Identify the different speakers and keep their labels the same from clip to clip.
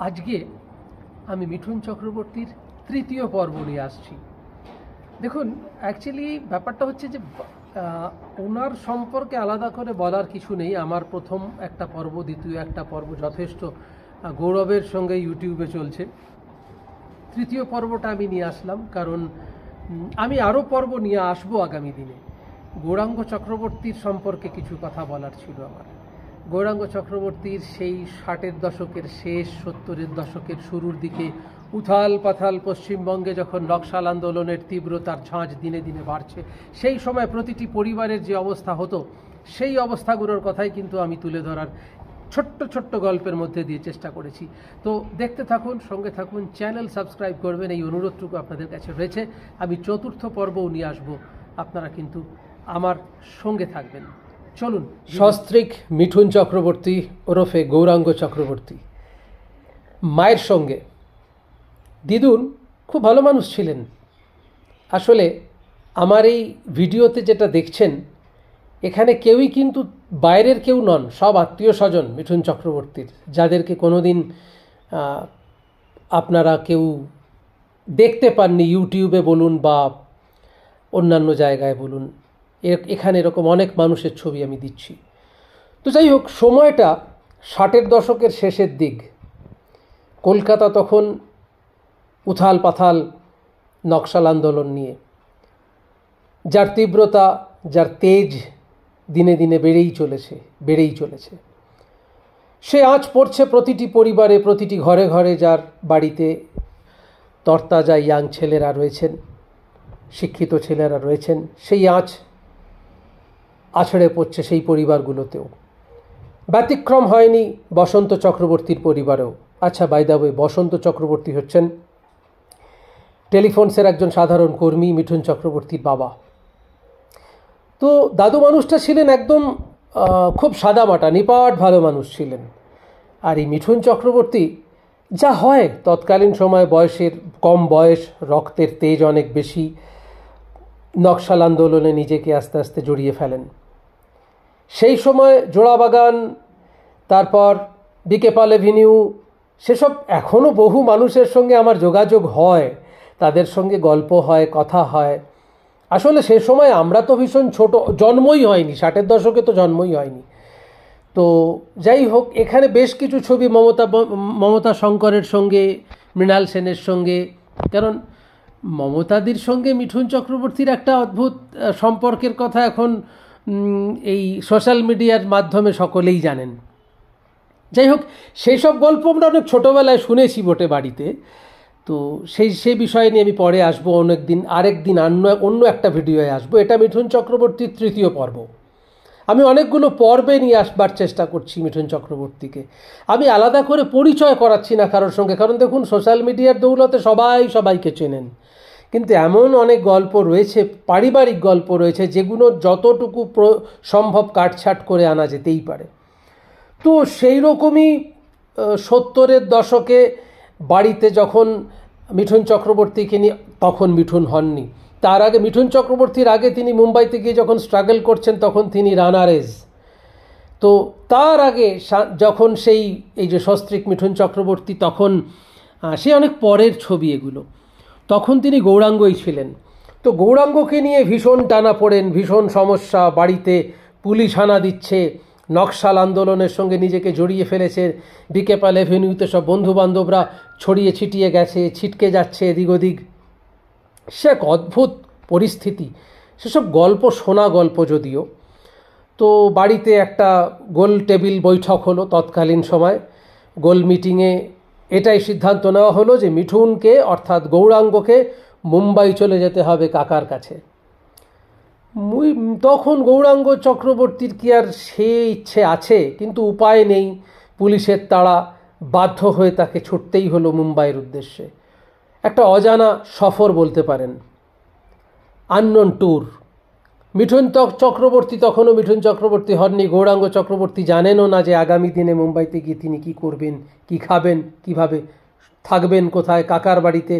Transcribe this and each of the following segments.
Speaker 1: আজকে আমি মিঠুন চক্রবর্তীর তৃতীয় পর্ব নিয়ে আসছি। দেখুন, অ্যাকচুয়ালি ব্যাপারটা হচ্ছে যে ওনার সম্পর্কে আলাদা করে বলার কিছু নেই। আমার প্রথম একটা পর্ব, দ্বিতীয় একটা পর্ব যথেষ্ট গৌরবের সঙ্গে ইউটিউবে চলছে। তৃতীয় পর্বটা আমি নিয়ে আসলাম কারণ আমি আরও পর্ব নিয়ে আসবো আগামী দিনে। গৌরাঙ্গ চক্রবর্তীর সম্পর্কে কিছু কথা বলার ছিল আমার। গৌরাঙ্গ চক্রবর্তীর সেই 60-এর দশকের শেষ, 70-এর দশকের শুরুর দিকে উথাল পাথাল পশ্চিমবঙ্গে যখন নকশাল আন্দোলনের তীব্রতার ঝাঁঝ দিনে দিনে বাড়ছে, সেই সময় প্রতিটি পরিবারের যে অবস্থা হতো, সেই অবস্থাগুলোর কথাই কিন্তু আমি তুলে ধরার ছোট্ট ছোট্ট গল্পের মধ্যে দিয়ে চেষ্টা করেছি। তো দেখতে থাকুন, সঙ্গে থাকুন, চ্যানেল সাবস্ক্রাইব করবেন, এই অনুরোধটুকু আপনাদের কাছে রয়েছে। আমি চতুর্থ পর্বও নিয়ে আসবো, আপনারা কিন্তু আমার সঙ্গে থাকবেন। চলুন। সস্ত্রীক মিঠুন চক্রবর্তী ওরফে গৌরাঙ্গ চক্রবর্তী মায়ের সঙ্গে। দিদুন খুব ভালো মানুষ ছিলেন। আসলে আমার এই ভিডিওতে যেটা দেখছেন, এখানে কেউই কিন্তু বাইরের কেউ নন, সব আত্মীয় স্বজন মিঠুন চক্রবর্তীর, যাদেরকে কোনোদিন আপনারা কেউ দেখতে পাননি ইউটিউবে বলুন বা অন্যান্য জায়গায় বলুন। এখানে এরকম অনেক মানুষের ছবি আমি দিচ্ছি। তো যাই হোক, সময়টা 60-এর দশকের শেষের দিক। কলকাতা তখন উথাল পাথাল নকশাল আন্দোলন নিয়ে, যার তীব্রতা, যার তেজ দিনে দিনে বেড়েই চলেছে। সে আঁচ পড়ছে প্রতিটি পরিবারে, প্রতিটি ঘরে ঘরে, যার বাড়িতে তরতাজা ইয়াং ছেলেরা রয়েছেন, শিক্ষিত ছেলেরা রয়েছেন, সেই আঁচ আছড়ে পড়ছে সেই পরিবারগুলোতেও। ব্যতিক্রম হয়নি বসন্ত চক্রবর্তীর পরিবারেও। আচ্ছা, বাই দ্য ওয়ে, বসন্ত চক্রবর্তী হচ্ছেন টেলিফোনসের একজন সাধারণ কর্মী, মিঠুন চক্রবর্তীর বাবা। তো দাদু মানুষটা ছিলেন একদম খুব সাদামাটা, নিপাট ভালো মানুষ ছিলেন। আর এই মিঠুন চক্রবর্তী, যা হয় তৎকালীন সময়, কম বয়স, রক্তের তেজ অনেক বেশি, নকশাল আন্দোলনে নিজেকে আস্তে আস্তে জড়িয়ে ফেলেন। সেই সময় জোড়াবাগান, তারপর বিকে পাল এভিনিউ, সেসব এখনও বহু মানুষের সঙ্গে আমার যোগাযোগ হয়, তাদের সঙ্গে গল্প হয়, কথা হয়। আসলে সে সময় আমরা তো ভীষণ ছোট, জন্মই হয়নি, 60-এর দশকে তো জন্মই হয়নি। তো যাই হোক, এখানে বেশ কিছু ছবি মমতা শঙ্করের সঙ্গে, মৃণাল সেনের সঙ্গে, কারণ মমতাদির সঙ্গে মিঠুন চক্রবর্তীর একটা অদ্ভুত সম্পর্কের কথা এখন এই সোশ্যাল মিডিয়ার মাধ্যমে সকলেই জানেন। যাই হোক, সেই সব গল্প আমরা অনেক ছোটোবেলায় শুনেছি বটে বাড়িতে। তো সেই বিষয় নিয়ে আমি পরে আসবো, আরেকদিন অন্য একটা ভিডিওয়ে আসবো। এটা মিঠুন চক্রবর্তীর তৃতীয় পর্ব। আমি অনেকগুলো পর্বে নিয়ে আসবার চেষ্টা করছি মিঠুন চক্রবর্তীকে। আমি আলাদা করে পরিচয় করাচ্ছি না কারোর সঙ্গে, কারণ দেখুন, সোশ্যাল মিডিয়ার দৌলতে সবাইকে চেনেন। কিন্তু এমন অনেক গল্প রয়েছে, পারিবারিক গল্প রয়েছে, যেগুলো যতটুকু সম্ভব কাটছাট করে আনা যেতেই পারে। তো সেই রকমই 70-এর দশকে বাড়িতে যখন মিঠুন চক্রবর্তীকে নিয়ে, তখন মিঠুন হননি, তার আগে মিঠুন চক্রবর্তীর আগে তিনি মুম্বাইতে গিয়ে যখন স্ট্রাগল করছেন, তখন তিনি রানারেজ। তো তার আগে যখন এই যে সস্ত্রীক মিঠুন চক্রবর্তী, তখন সে অনেক পরের ছবি এগুলো, তখন তিনি গৌরাঙ্গই ছিলেন। তো গৌরাঙ্গকে নিয়ে ভীষণ টানাপোড়েন, ভীষণ সমস্যা, বাড়িতে পুলিশ হানা দিচ্ছে, নকশাল আন্দোলনের সঙ্গে নিজেকে জড়িয়ে ফেলেছে, বিকে পাল এভিনিউতে সব বন্ধুবান্ধবরা ছড়িয়ে ছিটিয়ে গেছে, ছিটকে যাচ্ছে এদিক ওদিক। সে এক অদ্ভুত পরিস্থিতি। সেসব গল্প, শোনা গল্প যদিও। তো বাড়িতে একটা গোল টেবিল বৈঠক হলো তৎকালীন সময়। গোল মিটিংয়ে এটাই সিদ্ধান্ত নেওয়া হলো যে মিঠুনকে, অর্থাৎ গৌরাঙ্গকে, মুম্বাই চলে যেতে হবে কাকার কাছে। তখন গৌরাঙ্গ চক্রবর্তীর কি আর সে ইচ্ছে আছে? কিন্তু উপায় নেই, পুলিশের তাড়া, বাধ্য হয়ে তাকে ছুটতেই হলো মুম্বাইয়ের উদ্দেশ্যে। একটা অজানা সফর বলতে পারেন, আননোন ট্যুর। মিঠুন চক্রবর্তী তখনও মিঠুন চক্রবর্তী হননি, গৌরাঙ্গ চক্রবর্তী জানেনও না যে আগামী দিনে মুম্বাইতে গিয়ে তিনি কী করবেন, কী খাবেন, কিভাবে থাকবেন, কোথায়, কাকার বাড়িতে,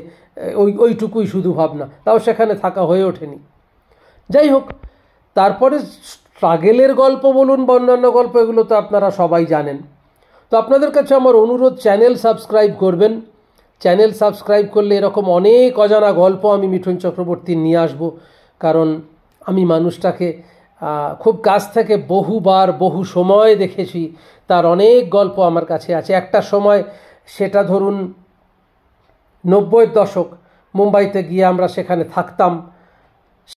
Speaker 1: ওইটুকুই শুধু ভাবনা। তাও সেখানে থাকা হয়ে ওঠেনি। যাই হোক, তারপরে স্ট্রাগেলের গল্প বলুন বা অন্যান্য গল্প, এগুলো তো আপনারা সবাই জানেন। তো আপনাদের কাছে আমার অনুরোধ, চ্যানেল সাবস্ক্রাইব করবেন। চ্যানেল সাবস্ক্রাইব করলে এরকম অনেক অজানা গল্প আমি মিঠুন চক্রবর্তীর নিয়ে আসব, কারণ আমি মানুষটাকে খুব কাছ থেকে বহুবার বহু সময় দেখেছি। তার অনেক গল্প আমার কাছে আছে। একটা সময়, সেটা ধরুন 90-এর দশক, মুম্বাইতে গিয়ে আমরা সেখানে থাকতাম।